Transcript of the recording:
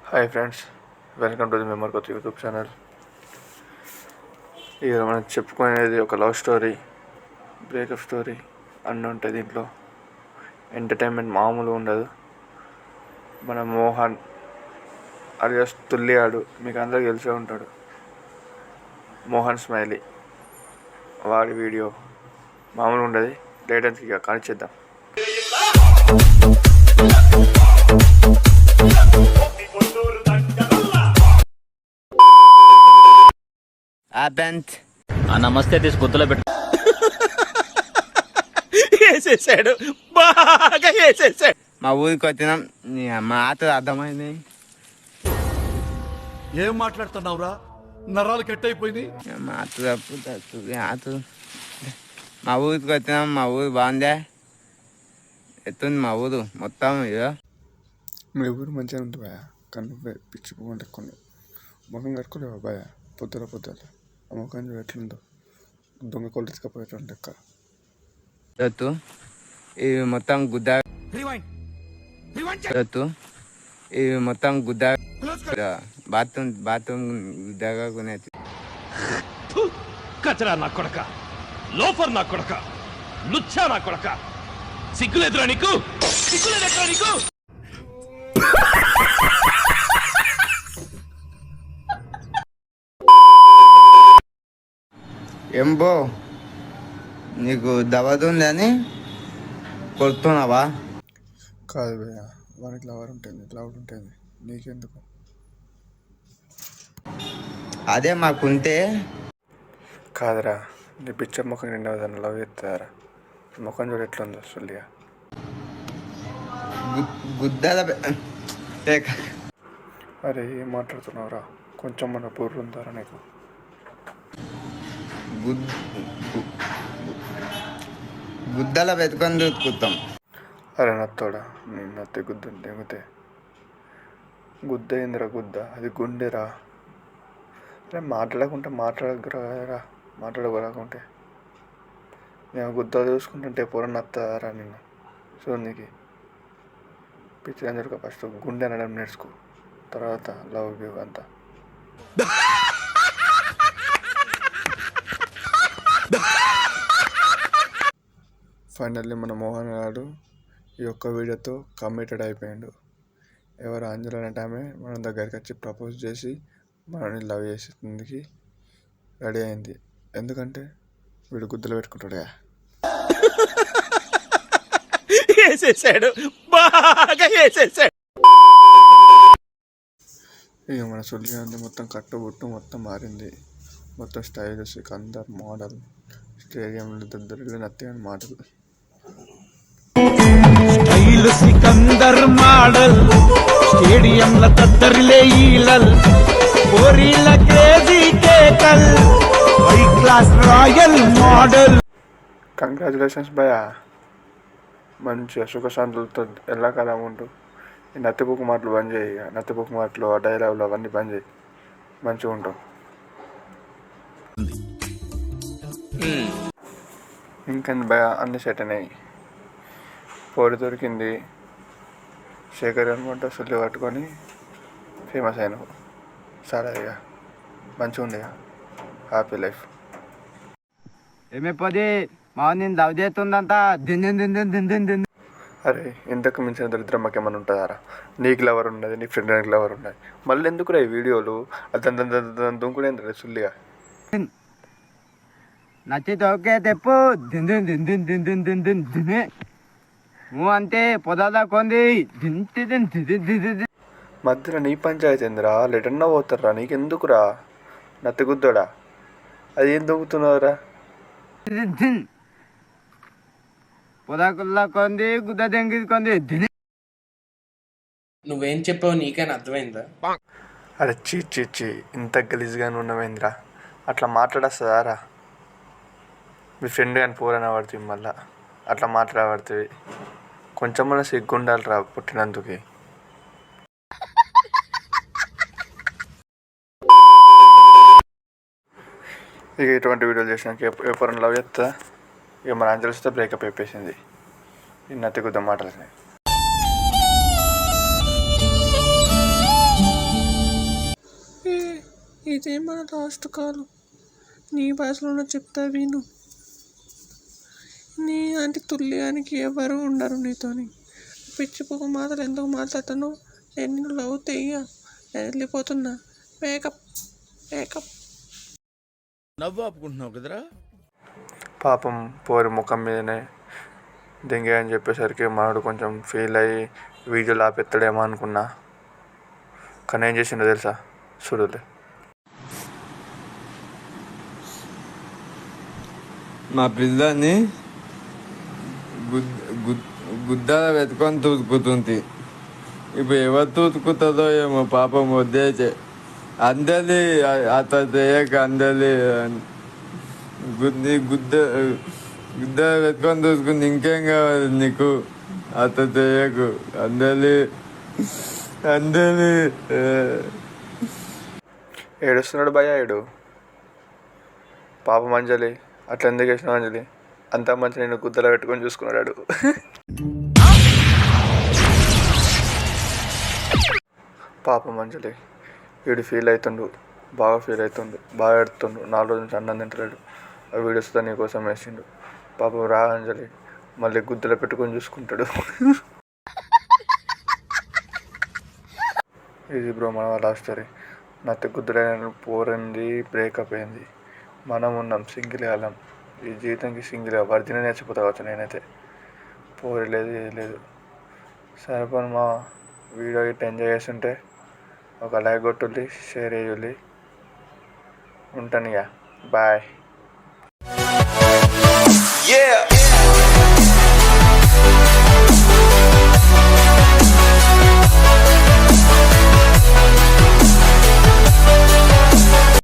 Hi friends, welcome to the మెమర్ కొత్త YouTube channel. ఇక మనం చెప్పుకునేది ఒక లవ్ స్టోరీ, బ్రేకప్ స్టోరీ అన్నీ ఉంటాయి దీంట్లో. ఎంటర్టైన్మెంట్ మామూలు ఉండదు. మన మోహన్ అలియాస్ తుల్లియాడు, మీకు అందరికీ తెలిసే ఉంటాడు. మోహన్ స్మైలీ, వాడి వీడియో మామూలు ఉండదు. లేటెన్స్ ఇక కానిచ్చేద్దాం. నమస్తే తీసి గుర్తులో పెట్టు. వేసేసాడు, బాగా వేసేసాడు. మా ఊరికి వచ్చినాం. మా ఆత అర్థమైంది. ఏం మాట్లాడుతున్నావురా? నరాలు కట్ అయిపోయింది. మా ఆత మా ఊరికి వచ్చినాం. మా ఊరు బాగుందే, ఎత్తుంది మా ఊరు మొత్తం. ఇదో మీ ఊరు మంచిగా ఉంటుంది భయ, కన్ను పిచ్చిపోకుండా కొన్ని ముఖం కట్టుకోలేవా భయ? పొద్దుల ఆ ముఖం చూడు ఎట్లుందో, దొంగ కొలు తీసుకపోయేటువంటి లెక్క. ఎత్తు ఇవి మొత్తం గుద్ద, ఎత్తు ఇవి మొత్తం గుద్ద, బాత్రూమ్ గుద్దగా కొనేది. కచరా నా కొడక, లోఫర్ నా కొడక, లుచ్చా నా కొడక, సిగ్గులేదురా నీకు? సిగ్గులేదురా నీకు? ఏంబో నీకు దవదుందని కొడుతున్నావా? కాదు భయ, వానికి లవర్ ఉంటుంది, లవర్ ఉంటుంది, నీకెందుకు? అదే మాకుంటే కాదురా, నీ పిక్చర్ ముఖం నిండా దాన్ని లవ్ చేస్తారా? ముఖం చూడు ఎట్లుందో సుల్లిగా. గుద్దల అరే ఏం మాట్లాడుతున్నావురా? కొంచెం మన బుర్ర ఉందారా నీకు? గుద్దల వెతుకొని దూకుతాం. అరే నత్తోడా, నేను నత్తే గుద్ద దిగితే గుద్ద ఏందిరా? గుద్ద అది గుండెరా. అరే మాట్లాడకుంటే మాట్లాడకరాకుంటే నేను గుద్ద చూసుకుంటుంటే పొర నత్తరా నిన్ను చూడనికి? పిచ్చి అందరికీ ఫస్ట్ గుండె అనడం నేర్చుకో, తర్వాత లవ్ యూ అంతా. ఫైనల్లీ మన మోహన్ గారు ఈ ఒక్క వీడియోతో కమిటెడ్ అయిపోయాడు. ఎవరు అంజలి అనే ఆమె మన దగ్గరికి వచ్చి ప్రపోజ్ చేసి మనల్ని లవ్ చేసేందుకు రెడీ అయింది. ఎందుకంటే వీడు గుద్దలు పెట్టుకుంటాడు. వేసేసాడు, బాగా వేసేసాడు. ఇక మన సుల్లి అంది మొత్తం కట్టుబుట్టు మొత్తం మారింది. మొత్తం స్టైల్ సికందర్ మోడల్, స్టేడియంలో దగ్గర నత్తి అని మాటలు. స్టైల్ సికందర్ మోడల్, స్టేడియంల తద్దరిలే ఈలల్, కోరిల క్రేజీ కేకల్, high class royal model. Congratulations భయ, మంచిగా సుఖశాంతులతో ఎల్లకాలం ఉంటూ ఈ నత్తిపుక్కు మాటలు బంద్ చేయి. నత్తిపుక్కు మాటలు, ఆ డైలాగులు అవన్నీ బంద్ చేయి, మంచిగా ఉంటాం. ఇంకెంది భయ, అన్ని సెట్ అయినాయి. పోడి దొరికింది, శేఖర్ అనుకుంటా సుల్లి పట్టుకొని ఫేమస్ అయినావు. సరే ఇక మంచిగా ఉండే, హ్యాపీ లైఫ్. ఏమైపోది మా నేను లవ్ చేస్తుందంట. దిన్. అరే ఇంతకు మించిన దరిద్రం మాకేమన్నా ఉంటుందారా? నీకు లవర్ ఉన్నది, నీ ఫ్రెండ్ లవర్ ఉన్నది, మళ్ళీ ఎందుకురా ఈ వీడియోలు? అది దుంకునేంద్ర సుల్లిగా. నచ్చితే ఓకే తెప్పు. దిన్ నువ్వు అంతే పొదాదా కొంది. మధ్యలో నీ పంచాయతీ ఏందిరా? లెటన్నా పోతారా? నీకెందుకురా నత్తిగుద్దోడా? అది ఏం దొంగతున్నావురా? పొదాకుల్లా కొంది, గుద్ద దెంగి కొంది. నువ్వేం చెప్పావు నీకైనా అర్థమైందా? అరే చీ, ఇంత గలీజ్గానే ఉన్నవేంద్రా? అట్లా మాట్లాడేస్తుందారా? మీ ఫ్రెండ్ కానీ పోరని పడుతుంది, మళ్ళా అట్లా మాట్లాడబడుతుంది. కొంచెం మన సిగ్గుండాలిరా పుట్టినందుకు. ఇక ఇటువంటి వీడియోలు చేసినాక ఎవరైనా లవ్ చేస్తా, ఇక మన అంజలిస్తే బ్రేకప్ అయిపోయింది ఈ నత్తి గుద్ద మాటలకి. ఇదే మన లాస్ట్ కాలు. నీ భాషలోనే చెప్తా విను. నీ అంటే తుల్యానికి ఎవరు ఉండరు నీతోని. పిచ్చిపోక మాటలు ఎందుకు మాట్లాడుతాను? నేను నిన్ను లవ్ తెయ్య. నేను వెళ్ళిపోతున్నా. Makeup makeup. నవ్వు ఆపుకుంటున్నావు కదరా. పాపం పోరి ముఖం మీదనే దెంగే అని చెప్పేసరికి మనోడు కొంచెం ఫీల్ అయ్యి వీడియోలు ఆపెత్తాడేమో అనుకున్నా. కానీ ఏం చేసిండో తెలుసా? చూడలే. మా పిల్లని గుద్దాల వెతుకొని తూతుకుతుంది. ఇప్పుడు ఎవరు తూతుకుతుందో ఏమో పాపం వద్దేచే. అందరి అతయ్యక అందరి గుద్ద వెతుకొని చూసుకుంది. ఇంకేం కావాలి నీకు? అతయ్యకు అందరి ఏడుస్తున్నాడు భయ్యా ఏడు. పాపం అంజలి, అట్లా ఎందుకు వేసినావు అంజలి? అంతా మంచి నేను గుద్దలో పెట్టుకొని చూసుకున్నాడు. పాపం అంజలి, వీడు ఫీల్ అవుతుండు, బాగా ఫీల్ అవుతుండు, బాగా ఎడుతుండు. 4 రోజుల నుంచి అన్నం తింటలేడు. ఆ వీడియోస్తో నీకోసం వేసిండు. పాపం రా అంజలి, మళ్ళీ గుద్దలో పెట్టుకొని చూసుకుంటాడు. ఇది బ్రో మన లవ్ స్టోరీ. నత్తి గుద్దులైన పోరింది, బ్రేకప్ అయింది. మనం ఉన్నాం సింగిల్ కాలం. ఈ జీవితంకి సింగిల్గా వర్జినే నేర్చిపోతా కావచ్చు నేనైతే. పోరి లేదు ఏది లేదు. సరిపోను మా వీడియో ఇట్లా ఎంజాయ్ చేస్తుంటే ఒక లైక్ కొట్టుల్లి, షేర్ చేయుల్లి. ఉంటాను ఇక. బాయ్.